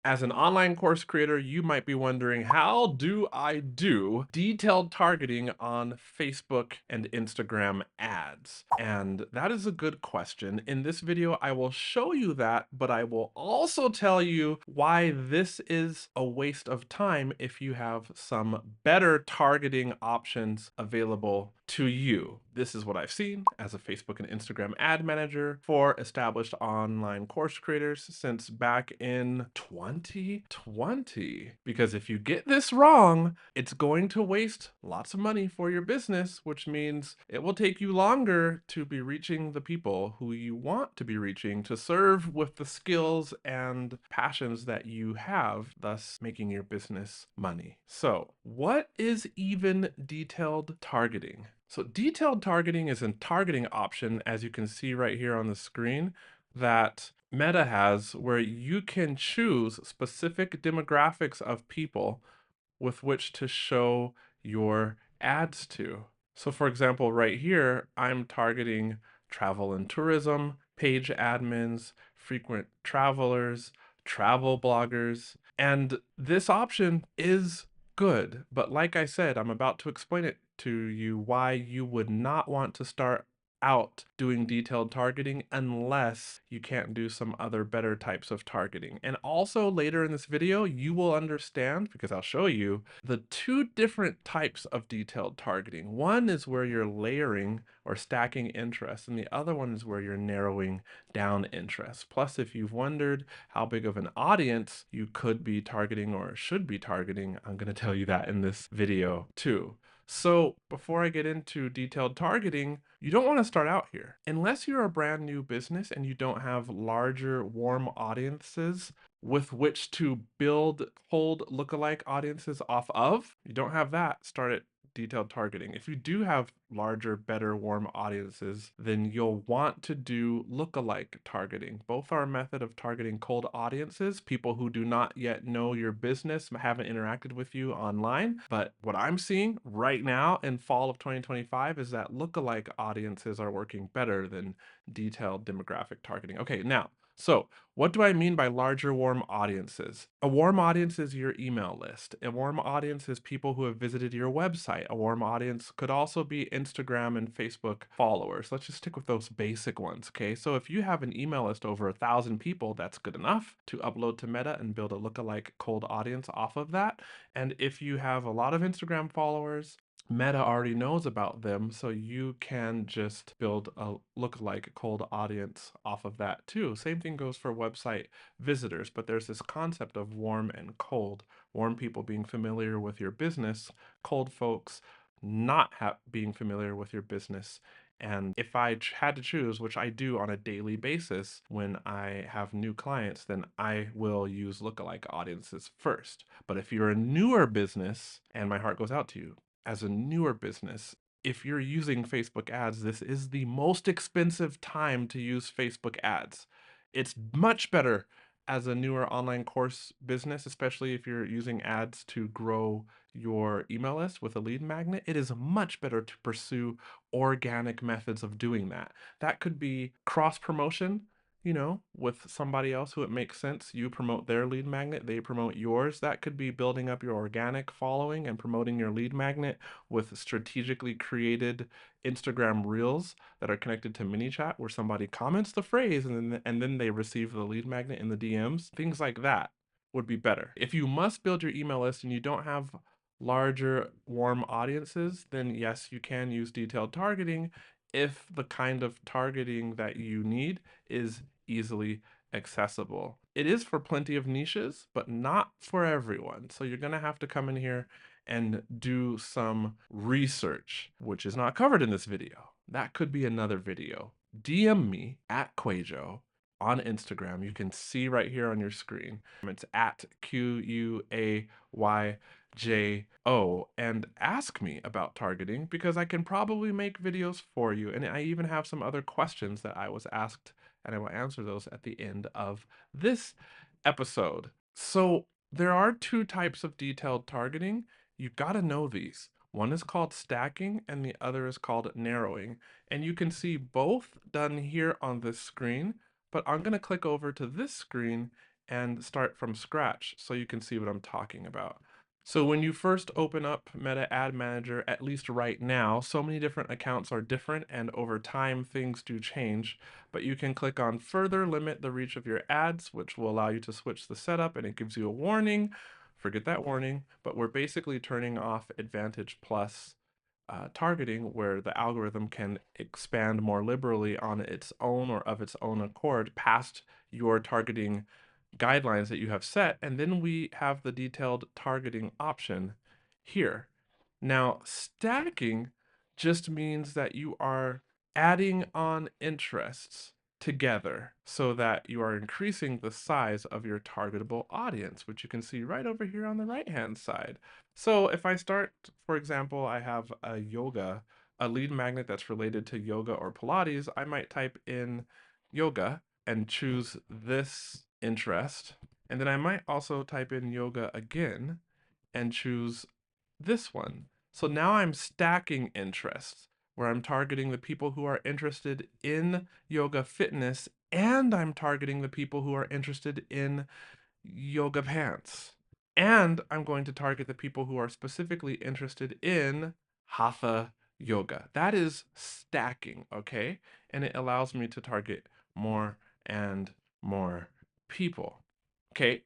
As an online course creator, you might be wondering, how do I do detailed targeting on Facebook and Instagram ads? And that is a good question. In this video, I will show you that, but I will also tell you why this is a waste of time if you have some better targeting options available to you. This is what I've seen as a Facebook and Instagram ad manager for established online course creators since back in 2020. Because if you get this wrong, it's going to waste lots of money for your business, which means it will take you longer to be reaching the people who you want to be reaching to serve with the skills and passions that you have, thus making your business money. So, what is even detailed targeting? So detailed targeting is a targeting option, as you can see right here on the screen, that Meta has, where you can choose specific demographics of people with which to show your ads to. So for example, right here, I'm targeting travel and tourism, page admins, frequent travelers, travel bloggers, and this option is good. But like I said, I'm about to explain it to you why you would not want to start out doing detailed targeting unless you can't do some other better types of targeting. And also later in this video, you will understand, because I'll show you, the two different types of detailed targeting. One is where you're layering or stacking interests, and the other one is where you're narrowing down interests. Plus, if you've wondered how big of an audience you could be targeting or should be targeting, I'm going to tell you that in this video too. So before I get into detailed targeting, you don't want to start out here. Unless you're a brand new business and you don't have larger, warm audiences with which to build cold lookalike audiences off of, you don't have that, start at detailed targeting. If you do have larger, better, warm audiences, then you'll want to do lookalike targeting. Both are a method of targeting cold audiences, people who do not yet know your business, haven't interacted with you online. But what I'm seeing right now in fall of 2025 is that lookalike audiences are working better than detailed demographic targeting. Okay, now, so what do I mean by larger warm audiences? A warm audience is your email list. A warm audience is people who have visited your website. A warm audience could also be Instagram and Facebook followers. Let's just stick with those basic ones, okay? So if you have an email list over 1,000 people, that's good enough to upload to Meta and build a lookalike cold audience off of that. And if you have a lot of Instagram followers, Meta already knows about them, so you can just build a lookalike cold audience off of that too. Same thing goes for website visitors, but there's this concept of warm and cold. Warm people being familiar with your business, cold folks not being familiar with your business. And if I had to choose, which I do on a daily basis when I have new clients, then I will use lookalike audiences first. But if you're a newer business, and my heart goes out to you, as a newer business, if you're using Facebook ads, this is the most expensive time to use Facebook ads. It's much better as a newer online course business, especially if you're using ads to grow your email list with a lead magnet. It is much better to pursue organic methods of doing that. That could be cross promotion, with somebody else who it makes sense. You promote their lead magnet, they promote yours. That could be building up your organic following and promoting your lead magnet with strategically created Instagram reels that are connected to MiniChat, where somebody comments the phrase and then they receive the lead magnet in the DMs. Things like that would be better. If you must build your email list and you don't have larger warm audiences, then yes, you can use detailed targeting if the kind of targeting that you need is easily accessible. It is for plenty of niches, but not for everyone. So you're going to have to come in here and do some research, which is not covered in this video. That could be another video. DM me at QUAY.jo on Instagram. You can see right here on your screen. It's at QUAY.jo, and ask me about targeting, because I can probably make videos for you. And I even have some other questions that I was asked, and I will answer those at the end of this episode. So there are two types of detailed targeting. You've got to know these. One is called stacking and the other is called narrowing. And you can see both done here on this screen, but I'm going to click over to this screen and start from scratch so you can see what I'm talking about. So when you first open up Meta Ad Manager, at least right now, so many different accounts are different and over time things do change, but you can click on further limit the reach of your ads, which will allow you to switch the setup, and it gives you a warning. Forget that warning, but we're basically turning off Advantage Plus targeting, where the algorithm can expand more liberally on its own or of its own accord past your targeting guidelines that you have set. And then we have the detailed targeting option here. Now, stacking just means that you are adding on interests together so that you are increasing the size of your targetable audience, which you can see right over here on the right-hand side. So if I start, for example, I have a lead magnet that's related to yoga or Pilates, I might type in yoga and choose this interest. And then I might also type in yoga again and choose this one. So now I'm stacking interests where I'm targeting the people who are interested in yoga fitness and I'm targeting the people who are interested in yoga pants. And I'm going to target the people who are specifically interested in hatha yoga. That is stacking, okay? And it allows me to target more and more people. Okay,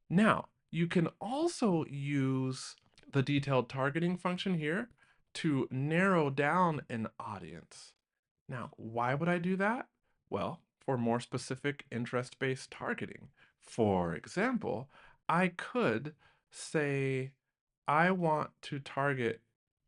now you can also use the detailed targeting function here to narrow down an audience. Now, why would I do that? Well, for more specific interest-based targeting. For example, I could say I want to target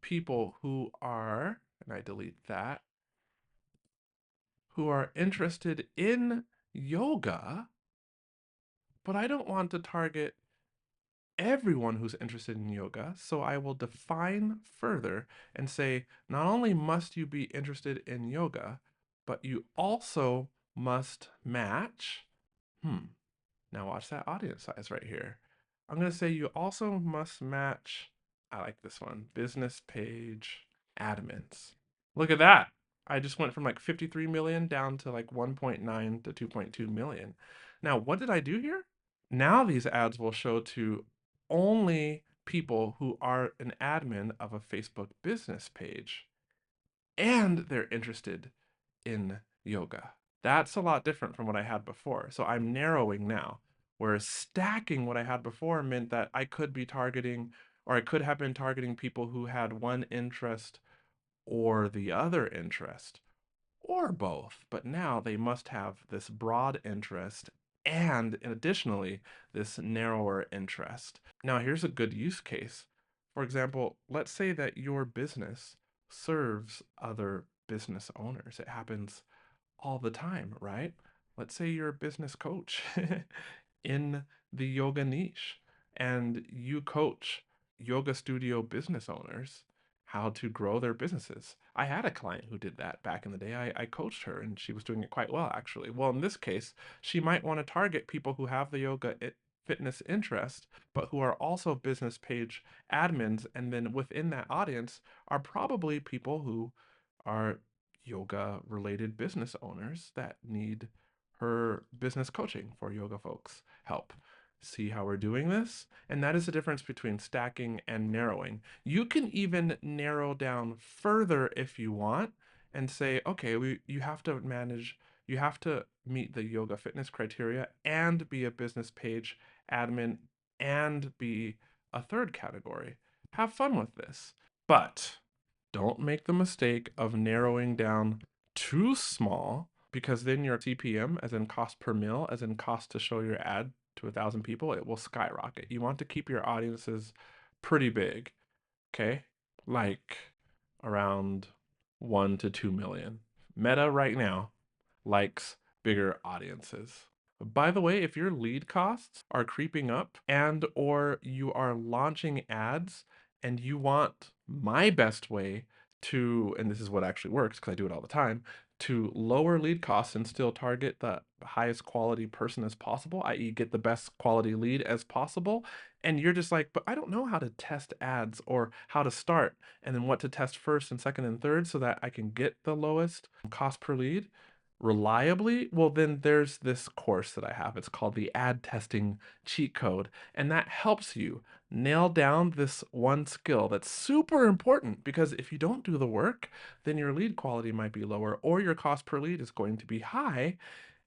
people who are, and I delete that, who are interested in yoga, but I don't want to target everyone who's interested in yoga. So I will define further and say, not only must you be interested in yoga, but you also must match. Now watch that audience size right here. I'm going to say you also must match, I like this one, business page admins. Look at that. I just went from like 53 million down to like 1.9 to 2.2 million. Now, what did I do here? Now these ads will show to only people who are an admin of a Facebook business page and they're interested in yoga. That's a lot different from what I had before. So I'm narrowing now. Whereas stacking what I had before meant that I could be targeting, or I could have been targeting people who had one interest or the other interest, or both. But now they must have this broad interest and additionally this narrower interest. Now, here's a good use case. For example, let's say that your business serves other business owners. It happens all the time, right? Let's say you're a business coach in the yoga niche and you coach yoga studio business owners how to grow their businesses. I had a client who did that back in the day. I coached her and she was doing it quite well, actually. Well, in this case, she might want to target people who have the yoga fitness interest, but who are also business page admins. And then within that audience are probably people who are yoga related business owners that need her business coaching for yoga folks help. See how we're doing this? And that is the difference between stacking and narrowing. You can even narrow down further if you want and say, okay, you have to you have to meet the yoga fitness criteria and be a business page admin and be a third category. Have fun with this. But don't make the mistake of narrowing down too small because then your CPM, as in cost per mil, as in cost to show your ad to 1,000 people, it will skyrocket. You want to keep your audiences pretty big, okay? Like around 1 to 2 million. Meta right now likes bigger audiences. By the way, if your lead costs are creeping up and or you are launching ads and you want my best way to, and this is what actually works because I do it all the time, to lower lead costs and still target the highest quality person as possible, i.e. get the best quality lead as possible, and you're just like, but I don't know how to test ads or how to start and then what to test first and second and third so that I can get the lowest cost per lead, reliably, well, then there's this course that I have. It's called the Ad Testing Cheat Code, and that helps you nail down this one skill that's super important, because if you don't do the work, then your lead quality might be lower or your cost per lead is going to be high,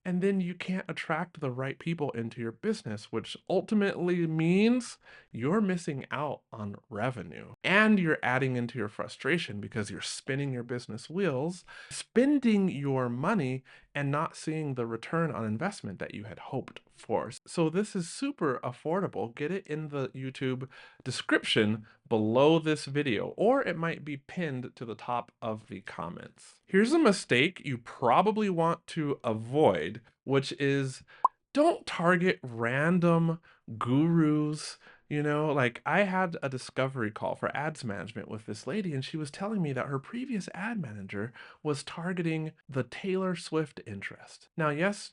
and then you can't attract the right people into your business, which ultimately means you're missing out on revenue. And you're adding into your frustration because you're spinning your business wheels, spending your money, and not seeing the return on investment that you had hoped for. So this is super affordable. Get it in the YouTube description below this video, or it might be pinned to the top of the comments. Here's a mistake you probably want to avoid, which is don't target random gurus. Like I had a discovery call for ads management with this lady, and she was telling me that her previous ad manager was targeting the Taylor Swift interest. Now, yes,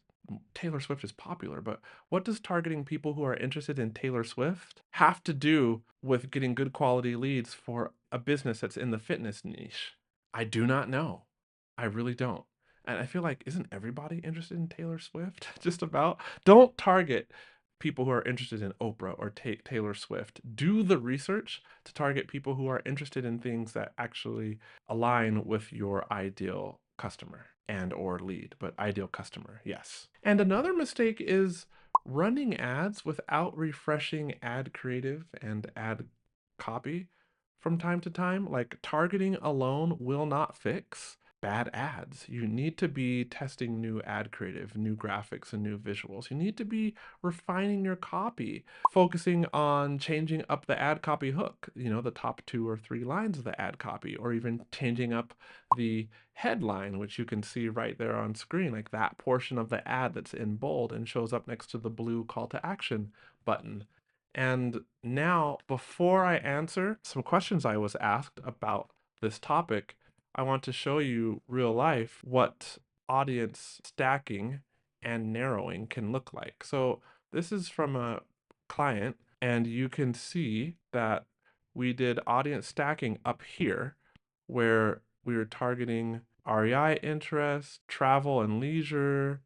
Taylor Swift is popular, but what does targeting people who are interested in Taylor Swift have to do with getting good quality leads for a business that's in the fitness niche? I do not know. I really don't. And I feel like, isn't everybody interested in Taylor Swift? Just about. Don't target people who are interested in Oprah or Taylor Swift. Do the research to target people who are interested in things that actually align with your ideal customer and or lead, but ideal customer, yes. And another mistake is running ads without refreshing ad creative and ad copy from time to time. Like targeting alone will not fix bad ads. You need to be testing new ad creative, new graphics, and new visuals. You need to be refining your copy, focusing on changing up the ad copy hook, the top 2 or 3 lines of the ad copy, or even changing up the headline, which you can see right there on screen, like that portion of the ad that's in bold and shows up next to the blue call to action button. And now, before I answer some questions I was asked about this topic, I want to show you real life what audience stacking and narrowing can look like. So this is from a client, and you can see that we did audience stacking up here, where we were targeting REI interest, travel and leisure,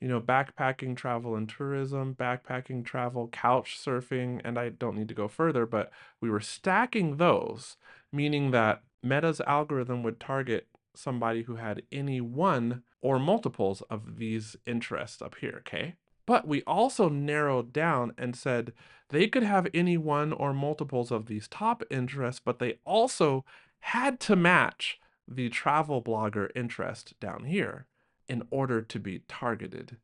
backpacking, travel and tourism, backpacking, travel, couch surfing, and I don't need to go further, but we were stacking those, meaning that Meta's algorithm would target somebody who had any one or multiples of these interests up here, okay? But we also narrowed down and said they could have any one or multiples of these top interests, but they also had to match the travel blogger interest down here in order to be targeted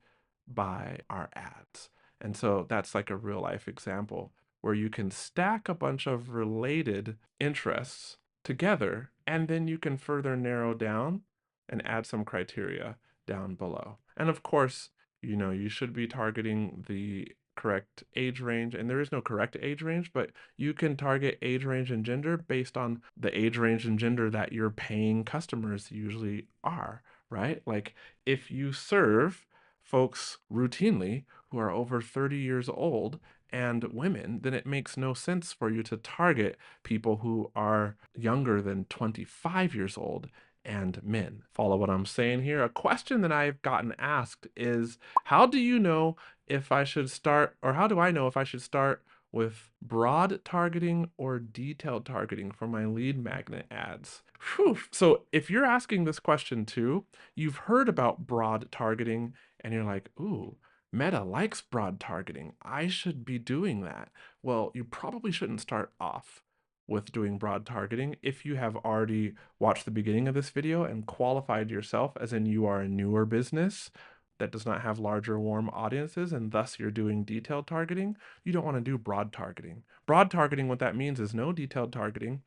by our ads. And so that's like a real life example where you can stack a bunch of related interests together, and then you can further narrow down and add some criteria down below. And of course, you should be targeting the correct age range, and there is no correct age range, but you can target age range and gender based on the age range and gender that your paying customers usually are, right? Like if you serve folks routinely who are over 30 years old and women, then it makes no sense for you to target people who are younger than 25 years old and men. Follow what I'm saying here? A question that I've gotten asked is, how do you know if I should start, or how do I know if I should start with broad targeting or detailed targeting for my lead magnet ads? Whew. So if you're asking this question too, you've heard about broad targeting and you're like, ooh, Meta likes broad targeting. I should be doing that. Well, you probably shouldn't start off with doing broad targeting if you have already watched the beginning of this video and qualified yourself, as in you are a newer business that does not have larger warm audiences, and thus you're doing detailed targeting. You don't want to do broad targeting. Broad targeting, what that means is no detailed targeting,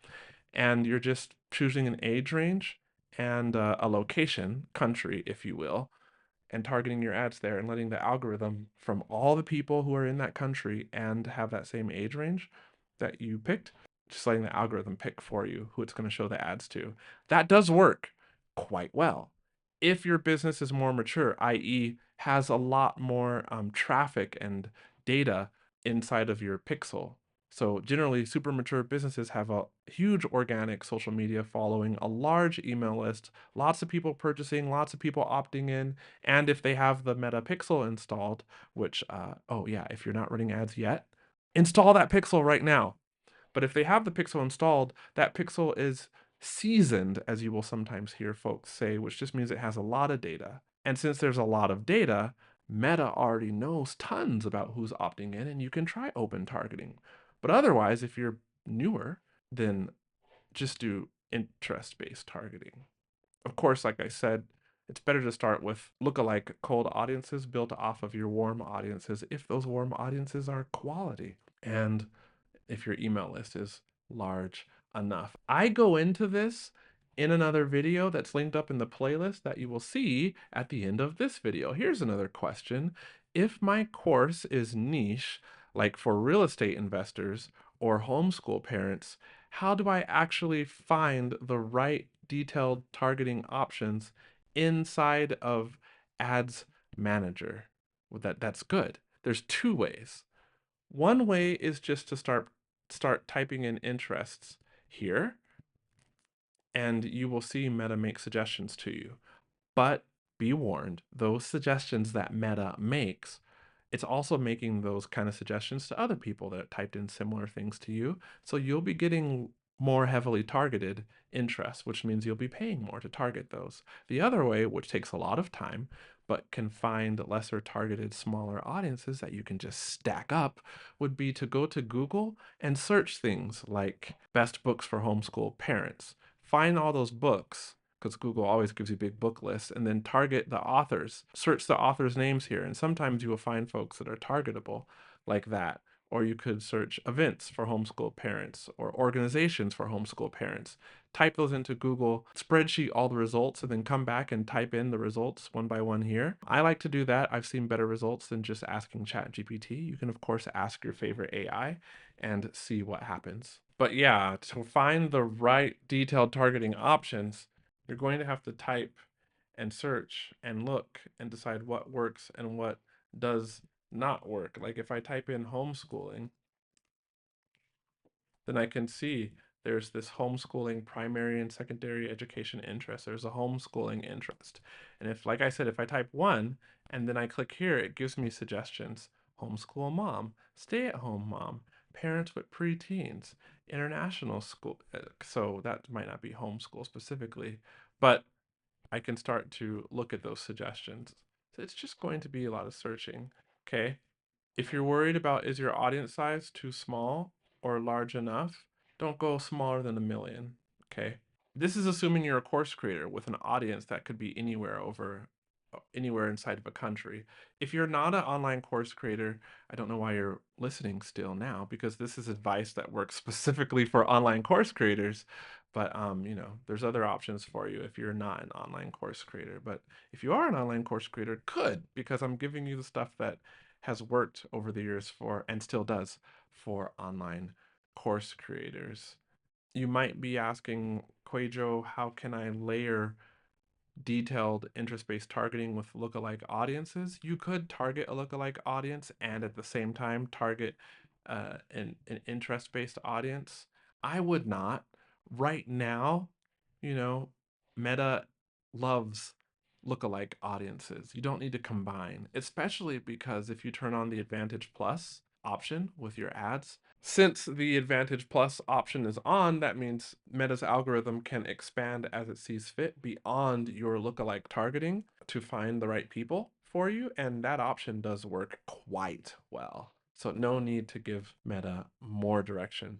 and you're just choosing an age range and a location, country, if you will, and targeting your ads there and letting the algorithm from all the people who are in that country and have that same age range that you picked, just letting the algorithm pick for you who it's going to show the ads to. That does work quite well. If your business is more mature, i.e., has a lot more traffic and data inside of your pixel, So generally, super mature businesses have a huge organic social media following, a large email list, lots of people purchasing, lots of people opting in, and if they have the Meta Pixel installed, which, oh yeah, if you're not running ads yet, install that Pixel right now. But if they have the Pixel installed, that Pixel is seasoned, as you will sometimes hear folks say, which just means it has a lot of data. And since there's a lot of data, Meta already knows tons about who's opting in, and you can try open targeting. But otherwise, if you're newer, then just do interest-based targeting. Of course, like I said, it's better to start with lookalike cold audiences built off of your warm audiences if those warm audiences are quality. And if your email list is large enough. I go into this in another video that's linked up in the playlist that you will see at the end of this video. Here's another question. If my course is niche, like for real estate investors or homeschool parents, how do I actually find the right detailed targeting options inside of Ads Manager? Well, that's good. There's two ways. One way is just to start typing in interests here, and you will see Meta make suggestions to you. But be warned, those suggestions that Meta makes, it's also making those kind of suggestions to other people that typed in similar things to you. So you'll be getting more heavily targeted interests, which means you'll be paying more to target those. The other way, which takes a lot of time, but can find lesser targeted, smaller audiences that you can just stack up, would be to go to Google and search things like best books for homeschool parents. Find all those books because Google always gives you big book lists, and then target the authors. Search the authors' names here, and sometimes you will find folks that are targetable like that. Or you could search events for homeschool parents or organizations for homeschool parents. Type those into Google, spreadsheet all the results, and then come back and type in the results one by one here. I like to do that. I've seen better results than just asking ChatGPT. You can, of course, ask your favorite AI and see what happens. But yeah, to find the right detailed targeting options, you're going to have to type and search and look and decide what works and what does not work. Like if I type in homeschooling, then I can see there's this homeschooling primary and secondary education interest. There's a homeschooling interest. And if, like I said, if I type one and then I click here, it gives me suggestions. Homeschool mom, stay-at-home mom, parents with preteens, international school. So that might not be homeschool specifically, but I can start to look at those suggestions. So it's just going to be a lot of searching. Okay. If you're worried about is your audience size too small or large enough, don't go smaller than 1 million. Okay. This is assuming you're a course creator with an audience that could be anywhere inside of a country. If you're not an online course creator, I don't know why you're listening still now, because this is advice that works specifically for online course creators. But there's other options for you if you're not an online course creator. But if you are an online course creator, good, because I'm giving you the stuff that has worked over the years for and still does for online course creators. You might be asking, QUAY.jo, how can I layer detailed interest-based targeting with lookalike audiences? You could target a lookalike audience and at the same time target an interest-based audience. I would not. Right now, you know, Meta loves lookalike audiences. You don't need to combine, especially because if you turn on the Advantage Plus option with your ads, since the Advantage Plus option is on, that means Meta's algorithm can expand as it sees fit beyond your lookalike targeting to find the right people for you, and that option does work quite well. So no need to give Meta more direction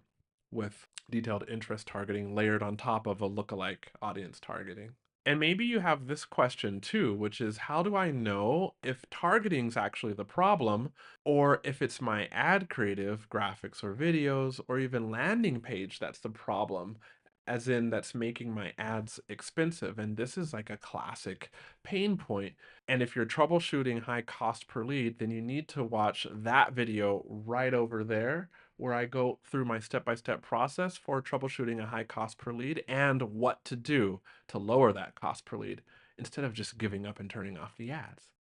with detailed interest targeting layered on top of a lookalike audience targeting. And maybe you have this question too, which is how do I know if targeting is actually the problem or if it's my ad creative, graphics or videos, or even landing page that's the problem, as in that's making my ads expensive. And this is like a classic pain point. And if you're troubleshooting high cost per lead, then you need to watch that video right over there where I go through my step-by-step process for troubleshooting a high cost per lead and what to do to lower that cost per lead instead of just giving up and turning off the ads.